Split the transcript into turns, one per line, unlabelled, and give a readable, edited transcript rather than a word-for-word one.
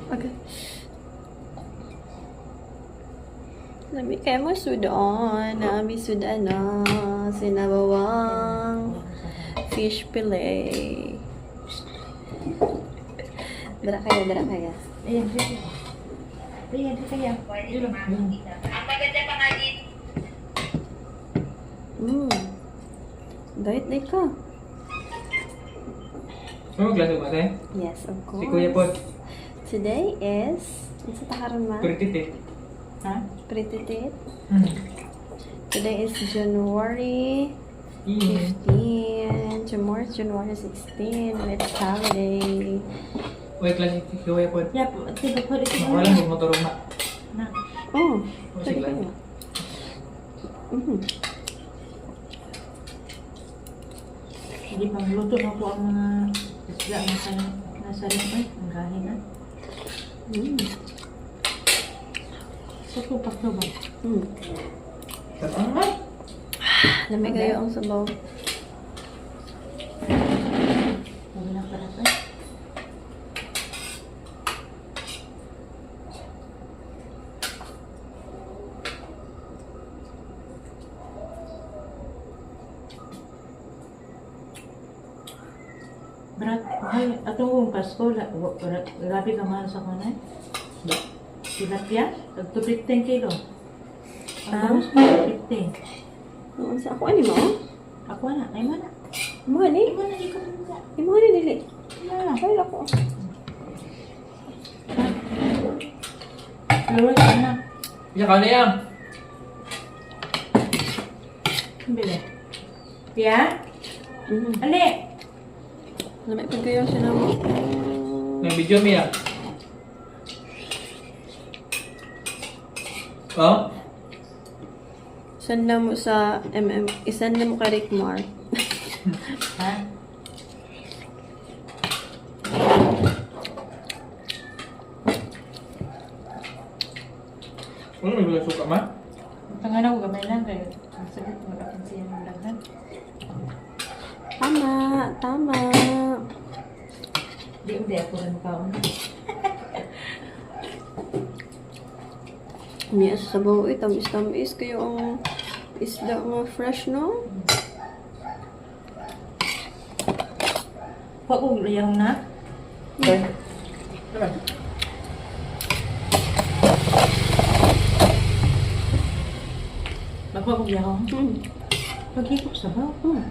Okay. Lami kayo mo sudan. Nami sudan na. Sinabawang fish fillet. Dara kaya, dara kaya.
Ayan, sige. Ayan, kaya.
Ang maganda pa nga din.
Diet day ka.
Ano klase ba tayo?
Yes, of course.
Si Kuya Pod.
Today is, isa takaran ma?
Pretty tip.
Ha?
Pretty tit. Today is January
Iya.
15. Tomorrow is January 16. And it's holiday.
Uy, klase si Kuya Pod.
Ya, tiba ko dito.
Wala mo motor na.
Na.
Oh,
Oh,
pwede
sige.
kayo.
Hindi pang luto na po ang mga isla na nasa rin. Ay, ang gahin na. So, tupak na ba?
Tatang nga.
Lamig kayo ang sabaw.
Huwag na pala pa. Berat, ay, atong Pasko, grabe ka mahal sa kanay. Tilapia, tagto 15 kilo. Ang
Ah?
bawas ko, 15.
Noon sa ako, ano mo?
Ako na, ay mana.
Imo ni?
Ay mana, ikaw na.
Imo ni dili.
Na.
Ay, ako.
Lord, na.
Iya ka na yan.
Bili. Pia?
Mhm.
Ali!
Lamig pag kayo siya mo.
May video mo yan. Oh?
Send na mo sa isend na mo kay Rickmar.
Ha?
Ano may mga suka ma?
Tangan ako gamay lang kayo. Ang sagot, mag-akin siya ng daghan.
Tama, tama.
Di ako rin makaon.
Niya sa sabaw tamis-tamis kayo ang isda nga fresh, no?
Huwag ko layang na.
Okay. Tara.
Huwag ko layang.
Hmm.
Pag-hikop sa baw.
Hmm.